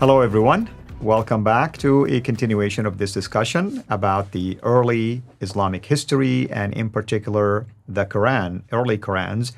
Hello, everyone. Welcome back to a continuation of this discussion about the early Islamic history and, in particular, the Quran, early Qurans.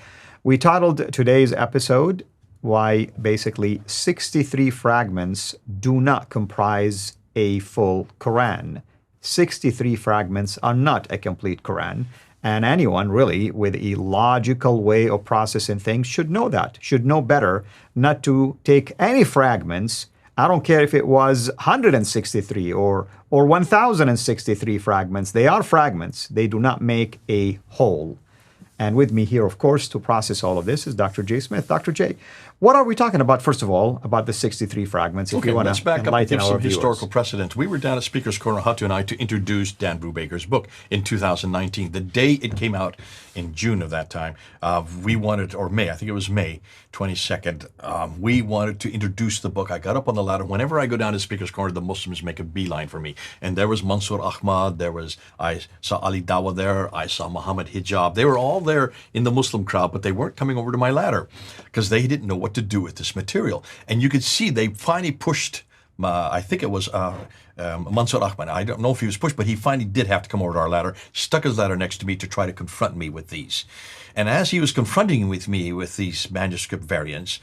We titled today's episode, Why Basically 63 Fragments Do Not Comprise a Full Quran. 63 fragments are not a complete Quran. And anyone really with a logical way of processing things should know that, should know better not to take any fragments. I don't care if it was 163 or 1063 fragments. They are fragments. They do not make a whole. And with me here, of course, to process all of this is Dr. J. Smith. Dr. J, what are we talking about, first of all, about the 63 fragments? If you want to back up and give some historical precedents. We were down at Speaker's Corner, Hatu and I, to introduce Dan Brubaker's book in 2019. The day it came out in June of that time, we wanted, or May, I think it was May 22nd, we wanted to introduce the book. I got up on the ladder. Whenever I go down to Speaker's Corner, the Muslims make a beeline for me. And there was Mansour Ahmad, I saw Ali Dawa there, I saw Muhammad Hijab. They were all there in the Muslim crowd, but they weren't coming over to my ladder because they didn't know what to do with this material. And you could see they finally pushed, I think it was Mansour Ahmad. I don't know if he was pushed, but he finally did have to come over to our ladder, stuck his ladder next to me to try to confront me with these. And as he was confronting with me with these manuscript variants,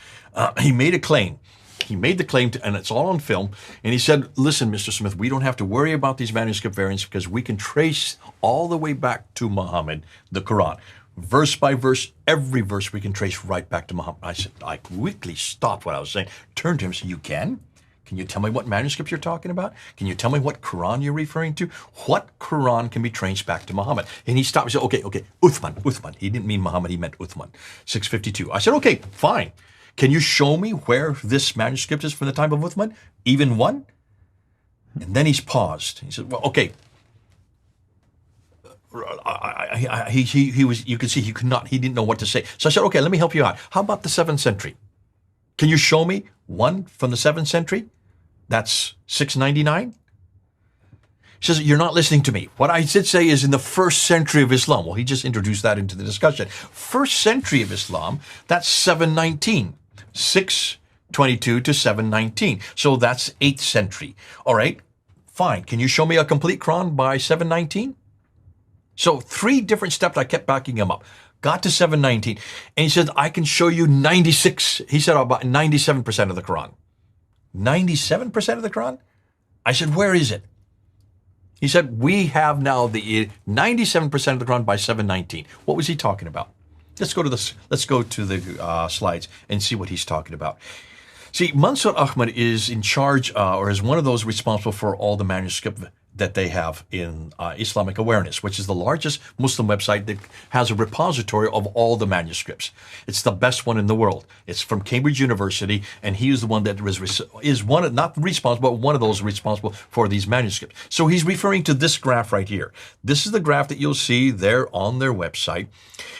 he made a claim. He made the claim, and it's all on film, and he said, listen, Mr. Smith, we don't have to worry about these manuscript variants because we can trace all the way back to Muhammad, the Quran. Verse by verse, every verse we can trace right back to Muhammad. I said, I quickly stopped what I was saying, turned to him and said, you can? Can you tell me what manuscripts you're talking about? Can you tell me what Quran you're referring to? What Quran can be traced back to Muhammad? And he stopped and said, okay, Uthman. He didn't mean Muhammad, he meant Uthman, 652. I said, okay, fine. Can you show me where this manuscript is from the time of Uthman? Even one? And then he's paused. He said, well, okay. He was, you could see he didn't know what to say. So I said, okay, let me help you out. How about the 7th century? Can you show me one from the 7th century? That's 699. He says, you're not listening to me. What I did say is in the 1st century of Islam. Well, he just introduced that into the discussion. 1st century of Islam, that's 719. 622 to 719. So that's 8th century. All right, fine. Can you show me a complete Quran by 719? So 3 different steps, I kept backing him up. Got to 719, and he said, I can show you 96. He said about 97% of the Quran. 97% of the Quran? I said, where is it? He said, we have now the 97% of the Quran by 719. What was he talking about? Let's go to the slides and see what he's talking about. See, Mansour Ahmad is in charge, or is one of those responsible for all the manuscript that they have in Islamic Awareness, which is the largest Muslim website that has a repository of all the manuscripts. It's the best one in the world. It's from Cambridge University, and he is the one that is one, not responsible, but one of those responsible for these manuscripts. So he's referring to this graph right here. This is the graph that you'll see there on their website,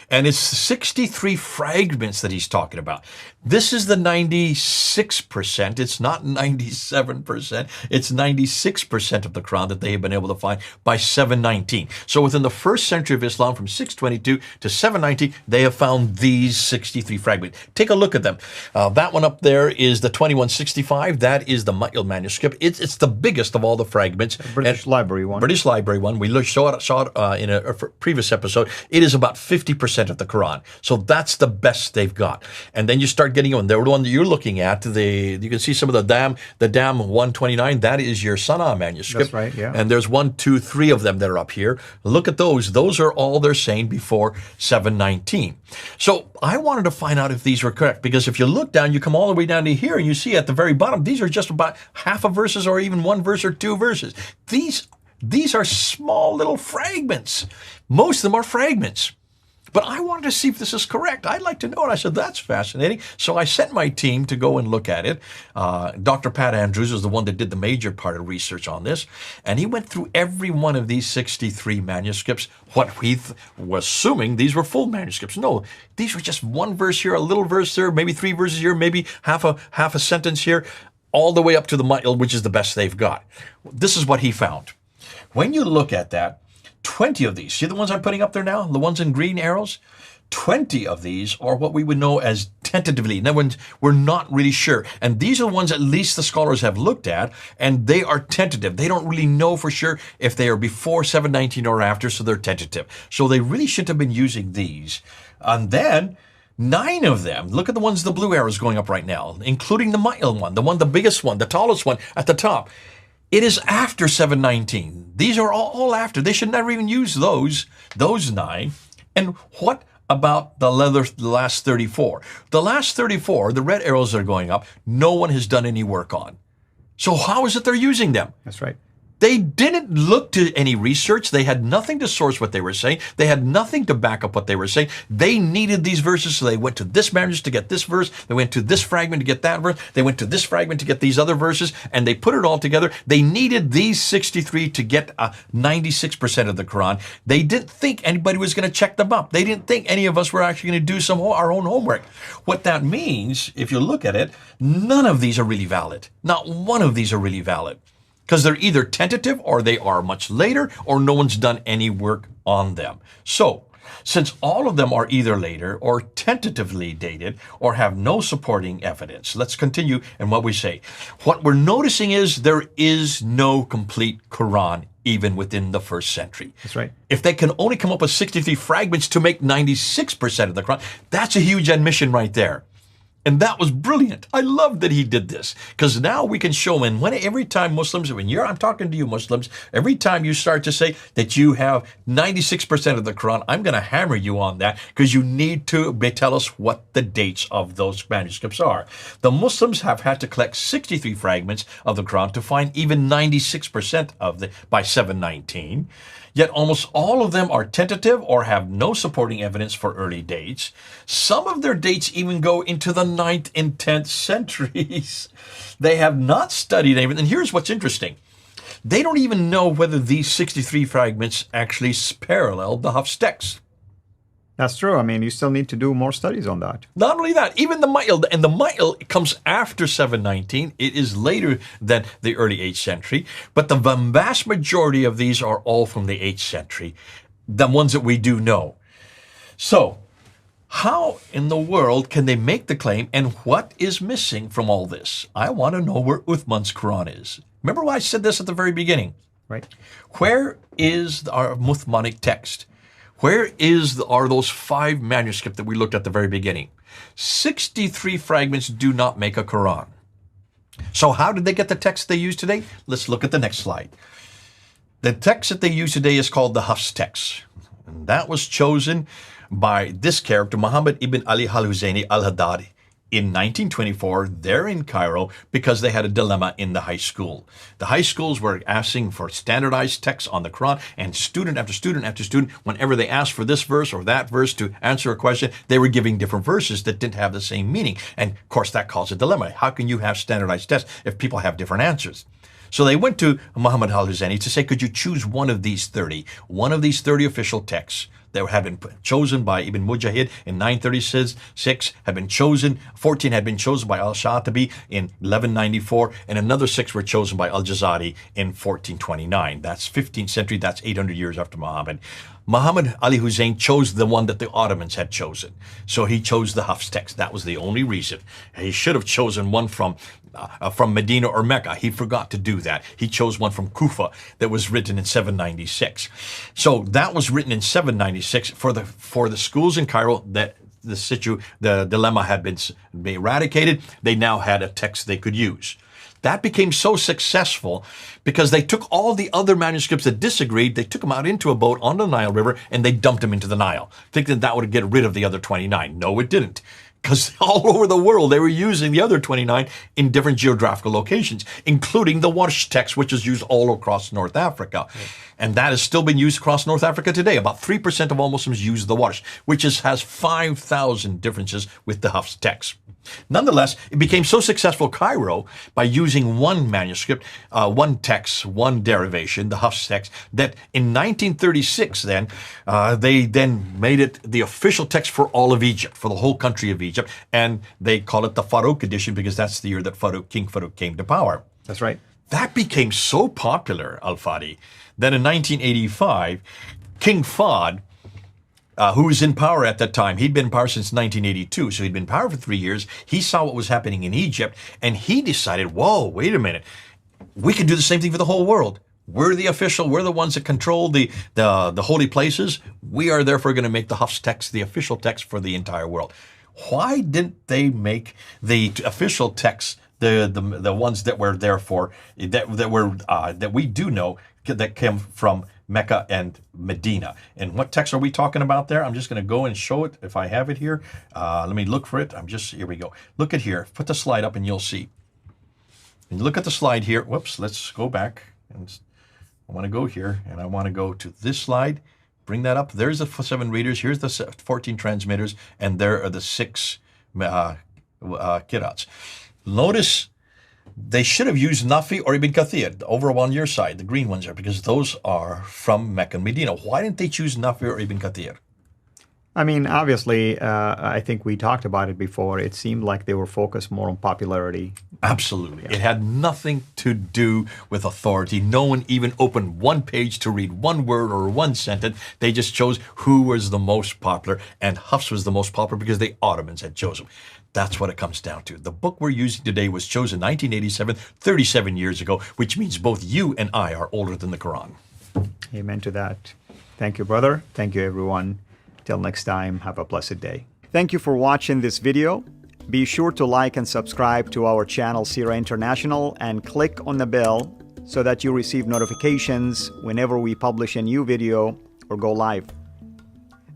and it's 63 fragments that he's talking about. This is the 96%. It's not 97%. It's 96% of the Quran that they have been able to find by 719. So within the 1st century of Islam, from 622 to 719, they have found these 63 fragments. Take a look at them. That one up there is the 2165. That is the Ma'il manuscript. It's the biggest of all the fragments. British Library one. British Library one. We saw it in a previous episode. It is about 50% of the Quran. So that's the best they've got. And then you start getting on. The one that you're looking at, you can see some of the Dam 129. That is your Sana'a manuscript. That's right, yeah. And there's 1, 2, 3 of them that are up here. Look at those. Those are all they're saying before 719. So I wanted to find out if these were correct, because if you look down, you come all the way down to here, and you see at the very bottom, these are just about half a verses or even 1 verse or 2 verses. These are small little fragments. Most of them are fragments. But I wanted to see if this is correct. I'd like to know it. I said, that's fascinating. So I sent my team to go and look at it. Dr. Pat Andrews was the one that did the major part of research on this. And he went through every one of these 63 manuscripts. What we was assuming these were full manuscripts. No, these were just 1 verse here, a little verse there, maybe 3 verses here, maybe half a sentence here, all the way up to the Ma'il, which is the best they've got. This is what he found. When you look at that, 20 of these, see the ones I'm putting up there now, the ones in green arrows? 20 of these are what we would know as tentatively. In other words, we're not really sure. And these are the ones at least the scholars have looked at, and they are tentative. They don't really know for sure if they are before 719 or after, so they're tentative. So they really shouldn't have been using these. And then 9 of them, look at the ones, the blue arrows going up right now, including the mile one, the biggest one, the tallest one at the top. It is after 719. These are all after. They should never even use those 9. And what about the last 34? The last 34, the red arrows that are going up, no one has done any work on. So how is it they're using them? That's right. They didn't look to any research. They had nothing to source what they were saying. They had nothing to back up what they were saying. They needed these verses, so they went to this manuscript to get this verse. They went to this fragment to get that verse. They went to this fragment to get these other verses, and they put it all together. They needed these 63 to get 96% of the Quran. They didn't think anybody was going to check them up. They didn't think any of us were actually going to do our own homework. What that means, if you look at it, none of these are really valid. Not one of these are really valid. Because they're either tentative or they are much later or no one's done any work on them. So, since all of them are either later or tentatively dated or have no supporting evidence, let's continue in what we say. What we're noticing is there is no complete Quran even within the 1st century. That's right. If they can only come up with 63 fragments to make 96% of the Quran, that's a huge admission right there. And that was brilliant. I love that he did this, because now we can show him. And every time Muslims, I'm talking to you Muslims, every time you start to say that you have 96% of the Quran, I'm going to hammer you on that, because you need to tell us what the dates of those manuscripts are. The Muslims have had to collect 63 fragments of the Quran to find even 96% by 719. Yet almost all of them are tentative or have no supporting evidence for early dates. Some of their dates even go into the 9th and 10th centuries. They have not studied anything. And here's what's interesting. They don't even know whether these 63 fragments actually parallel the Hafs text. That's true. I mean, you still need to do more studies on that. Not only that, even the mile, and the mile comes after 719. It is later than the early 8th century, but the vast majority of these are all from the 8th century, the ones that we do know. So, how in the world can they make the claim, and what is missing from all this? I want to know where Uthman's Quran is. Remember why I said this at the very beginning? Right. Where is our Uthmanic text? Where are those 5 manuscripts that we looked at the very beginning? 63 fragments do not make a Quran. So how did they get the text they use today? Let's look at the next slide. The text that they use today is called the Hafs text. And that was chosen by this character, Muhammad ibn Ali al-Husayni al-Haddad, in 1924, there in Cairo, because they had a dilemma in the high school. The high schools were asking for standardized texts on the Quran, and student after student after student, whenever they asked for this verse or that verse to answer a question, they were giving different verses that didn't have the same meaning. And of course, that caused a dilemma. How can you have standardized tests if people have different answers? So they went to Muhammad al-Husayni to say, could you choose one of these 30 official texts that had been chosen by Ibn Mujahid in 936, had been chosen, 14 had been chosen by al-Shatibi in 1194, and another 6 were chosen by al-Jazari in 1429. That's 15th century, that's 800 years after Muhammad. Muhammad Ali Hussein chose the one that the Ottomans had chosen. So he chose the Hafs text. That was the only reason. He should have chosen one from Medina or Mecca. He forgot to do that. He chose one from Kufa that was written in 796. So that was written in 796 for the schools in Cairo that the dilemma had been eradicated. They now had a text they could use. That became so successful because they took all the other manuscripts that disagreed, they took them out into a boat on the Nile River, and they dumped them into the Nile, thinking that would get rid of the other 29. No, it didn't. Because all over the world, they were using the other 29 in different geographical locations, including the Warsh text, which is used all across North Africa. Right. And that has still been used across North Africa today. About 3% of all Muslims use the Warsh, which has 5,000 differences with the Hafs text. Nonetheless, it became so successful Cairo by using one manuscript, one text, one derivation, the Hafs text, that in 1936 they then made it the official text for all of Egypt, for the whole country of Egypt, and they call it the Farouk edition because that's the year that King Farouk came to power. That's right. That became so popular, Al-Fadi, that in 1985, King Fahd who was in power at that time. He'd been in power since 1982, so he'd been in power for 3 years. He saw what was happening in Egypt, and he decided, whoa, wait a minute. We can do the same thing for the whole world. We're the ones that control the holy places. We are therefore going to make the Hafs text the official text for the entire world. Why didn't they make the official text the ones that were therefore that we do know that came from Mecca and Medina? And what text are we talking about there? I'm just going to go and show it if I have it here. Let me look for it. Here we go. Look at here. Put the slide up and you'll see. And look at the slide here. Whoops, let's go back. And I want to go here, and I want to go to this slide. Bring that up. There's the 7 readers. Here's the 14 transmitters, and there are the 6 qira'ats. Notice they should have used Nafi or Ibn Kathir over on your side, the green ones are, because those are from Mecca and Medina. Why didn't they choose Nafi or Ibn Kathir? I mean, obviously, I think we talked about it before. It seemed like they were focused more on popularity. Absolutely. Yeah. It had nothing to do with authority. No one even opened one page to read one word or one sentence. They just chose who was the most popular, and Hafs was the most popular because the Ottomans had chosen. That's what it comes down to. The book we're using today was chosen in 1987, 37 years ago, which means both you and I are older than the Quran. Amen to that. Thank you, brother. Thank you, everyone. Till next time, have a blessed day. Thank you for watching this video. Be sure to like and subscribe to our channel, Sira International, and click on the bell so that you receive notifications whenever we publish a new video or go live.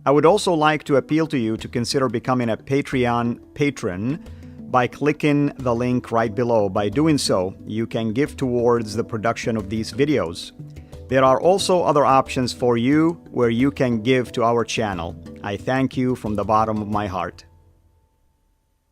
I would also like to appeal to you to consider becoming a Patreon patron by clicking the link right below. By doing so, you can give towards the production of these videos. There are also other options for you where you can give to our channel. I thank you from the bottom of my heart.